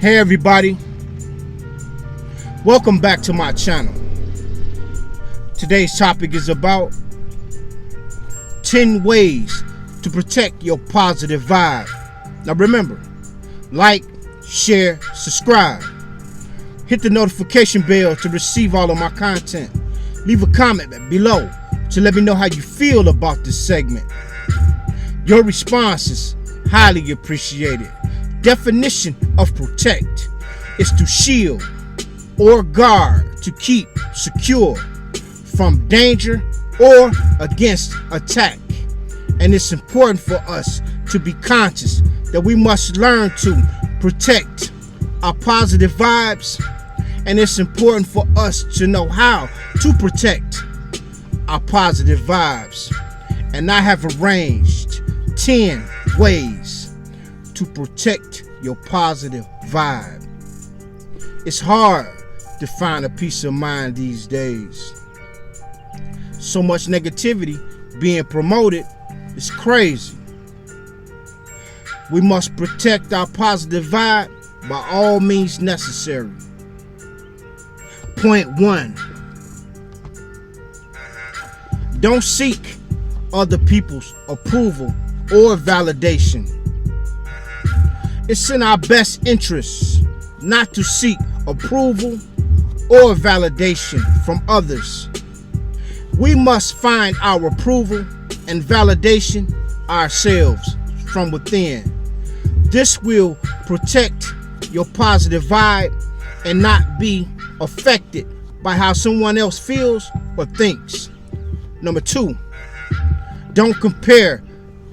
Hey everybody, welcome back to my channel. Today's topic is about 10 ways to protect your positive vibe. Now remember, like, share, subscribe. Hit the notification bell to receive all of my content. Leave a comment below to let me know how you feel about this segment. Your response is highly appreciated. Definition of protect is to shield or guard, to keep secure from danger or against attack. And it's important for us to be conscious that we must learn to protect our positive vibes, and it's important for us to know how to protect our positive vibes. And I have arranged 10 ways to protect your positive vibe. It's hard to find a peace of mind these days. So much negativity being promoted is crazy. We must protect our positive vibe by all means necessary. Point 1. Don't seek other people's approval or validation. It's in our best interests not to seek approval or validation from others. We must find our approval and validation ourselves from within. This will protect your positive vibe and not be affected by how someone else feels or thinks. Number 2, don't compare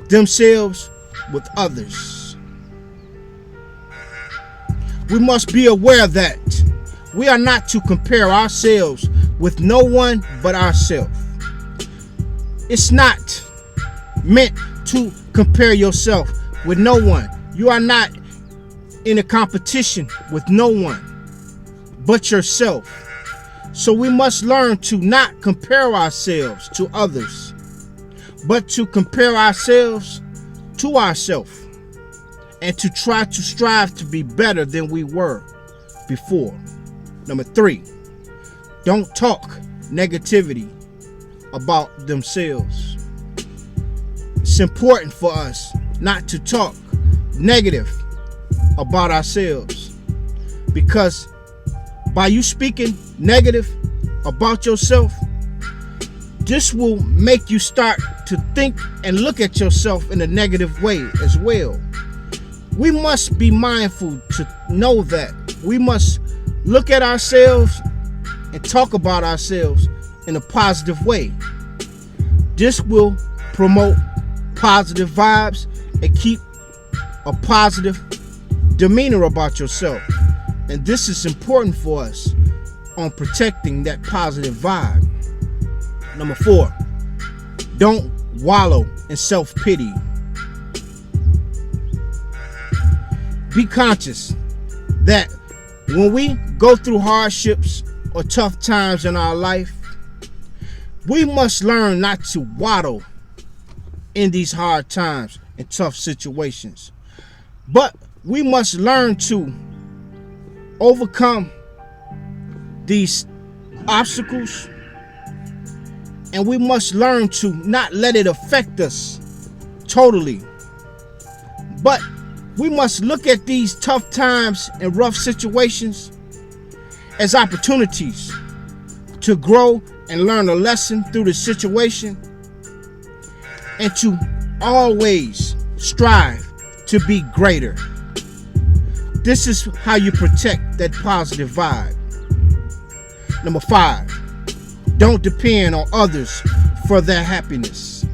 themselves with others. We must be aware that we are not to compare ourselves with no one but ourselves. It's not meant to compare yourself with no one. You are not in a competition with no one but yourself. So we must learn to not compare ourselves to others, but to compare ourselves to ourselves, and to try to strive to be better than we were before. Number 3, don't talk negativity about themselves. It's important for us not to talk negative about ourselves, because by you speaking negative about yourself, this will make you start to think and look at yourself in a negative way as well. We must be mindful to know that we must look at ourselves and talk about ourselves in a positive way. This will promote positive vibes and keep a positive demeanor about yourself. And this is important for us on protecting that positive vibe. Number 4, don't wallow in self-pity. Be conscious that when we go through hardships or tough times in our life, we must learn not to waddle in these hard times and tough situations. But we must learn to overcome these obstacles, and we must learn to not let it affect us totally. But we must look at these tough times and rough situations as opportunities to grow and learn a lesson through the situation, and to always strive to be greater. This is how you protect that positive vibe. Number 5, don't depend on others for their happiness.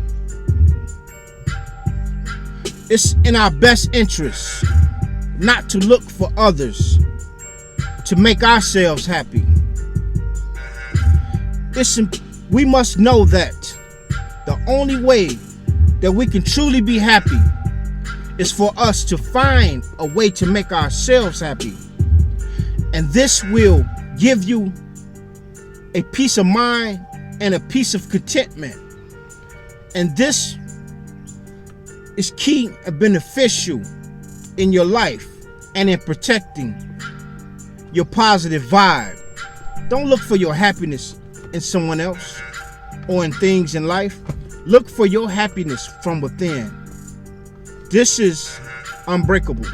It's in our best interest not to look for others to make ourselves happy. We must know that the only way that we can truly be happy is for us to find a way to make ourselves happy. And this will give you a peace of mind and a piece of contentment. And this is key and beneficial in your life and in protecting your positive vibe. Don't look for your happiness in someone else or in things in life. Look for your happiness from within. This is unbreakable.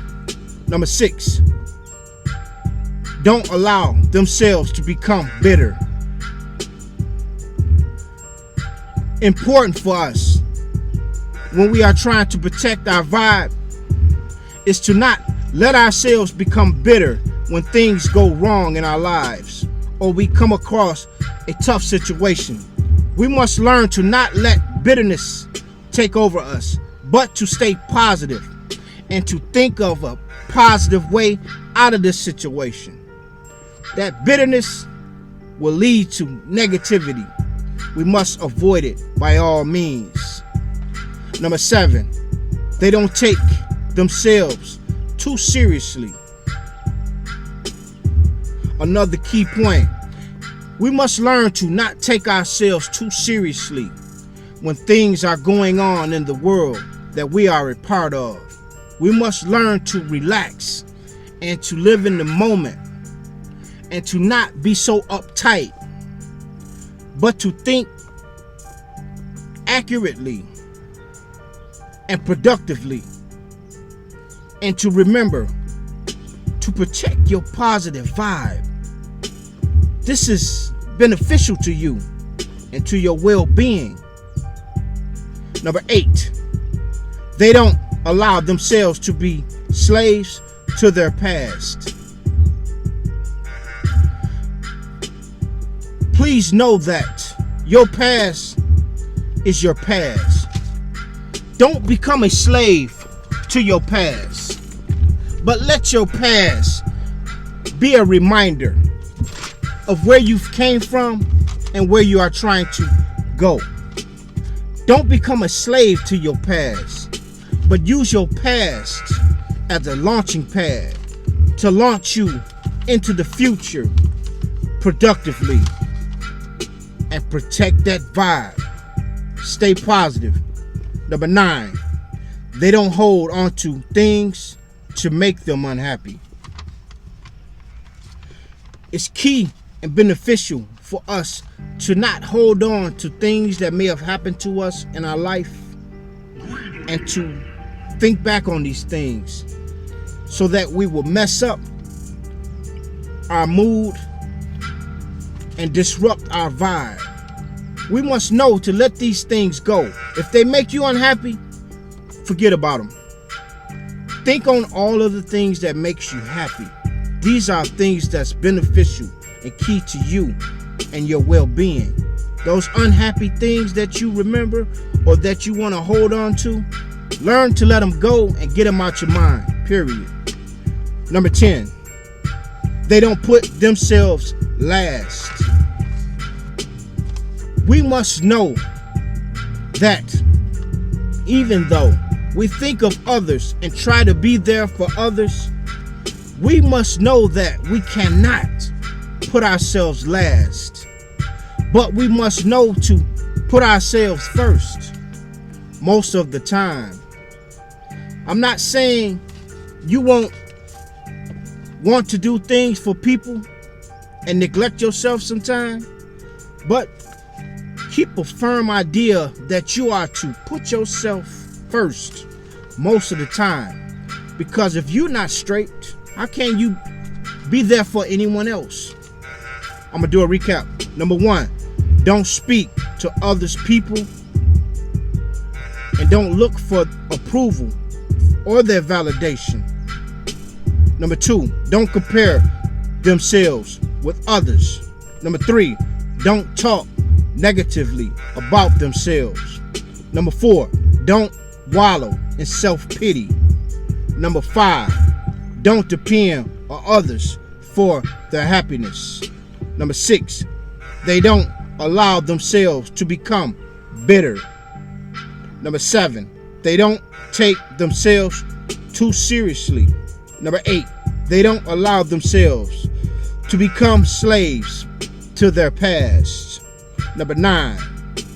Number 6, don't allow themselves to become bitter. Important for us when we are trying to protect our vibe is to not let ourselves become bitter when things go wrong in our lives or we come across a tough situation. We must learn to not let bitterness take over us, but to stay positive and to think of a positive way out of this situation. That bitterness will lead to negativity. We must avoid it by all means. Number 7, they don't take themselves too seriously. Another key point, we must learn to not take ourselves too seriously when things are going on in the world that we are a part of. We must learn to relax and to live in the moment and to not be so uptight, but to think accurately and productively, and to remember to protect your positive vibe. This is beneficial to you and to your well-being. Number 8, they don't allow themselves to be slaves to their past. Please know that your past is your past. Don't become a slave to your past, but let your past be a reminder of where you came from and where you are trying to go. Don't become a slave to your past, but use your past as a launching pad to launch you into the future productively, and protect that vibe. Stay positive. Number 9, they don't hold on to things to make them unhappy. It's key and beneficial for us to not hold on to things that may have happened to us in our life and to think back on these things so that we will mess up our mood and disrupt our vibe. We must know to let these things go. If they make you unhappy, forget about them. Think on all of the things that makes you happy. These are things that's beneficial and key to you and your well-being. Those unhappy things that you remember or that you want to hold on to, learn to let them go and get them out your mind, period. Number 10, they don't put themselves last. We must know that even though we think of others and try to be there for others, we must know that we cannot put ourselves last, but we must know to put ourselves first most of the time. I'm not saying you won't want to do things for people and neglect yourself sometime, but keep a firm idea that you are to put yourself first most of the time. Because if you're not straight, how can you be there for anyone else? I'm gonna do a recap. Number 1, don't speak to others people and don't look for approval or their validation. Number 2, don't compare themselves with others. Number 3, don't talk negatively about themselves. Number 4, don't wallow in self-pity. Number 5, don't depend on others for their happiness. Number 6, they don't allow themselves to become bitter. Number 7, they don't take themselves too seriously. Number 8, they don't allow themselves to become slaves to their past. Number 9,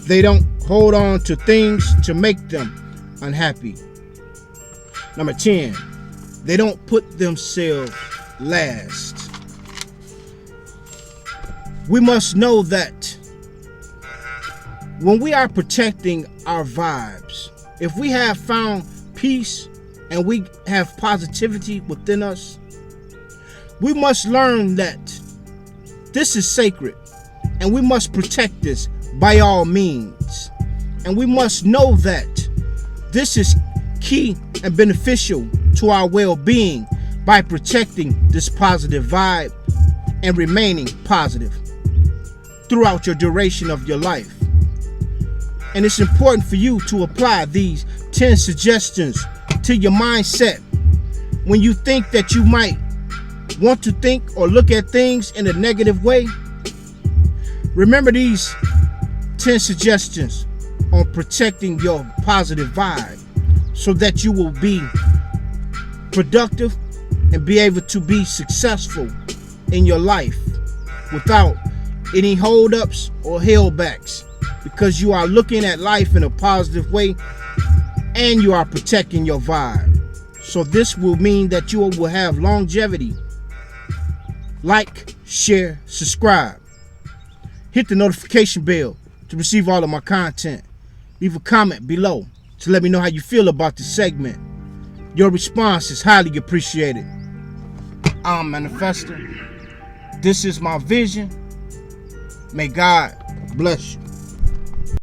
they don't hold on to things to make them unhappy. Number 10, They don't put themselves last. We must know that when we are protecting our vibes, if we have found peace and we have positivity within us, we must learn that this is sacred and we must protect this by all means. And we must know that this is key and beneficial to our well-being by protecting this positive vibe and remaining positive throughout your duration of your life. And it's important for you to apply these 10 suggestions to your mindset when you think that you might want to think or look at things in a negative way. Remember these 10 suggestions on protecting your positive vibe so that you will be productive and be able to be successful in your life without any holdups or hellbacks, because you are looking at life in a positive way and you are protecting your vibe. So this will mean that you will have longevity. Like, share, subscribe. Hit the notification bell to receive all of my content. Leave a comment below to let me know how you feel about this segment. Your response is highly appreciated. I'm Manifestor. This is my vision. May God bless you.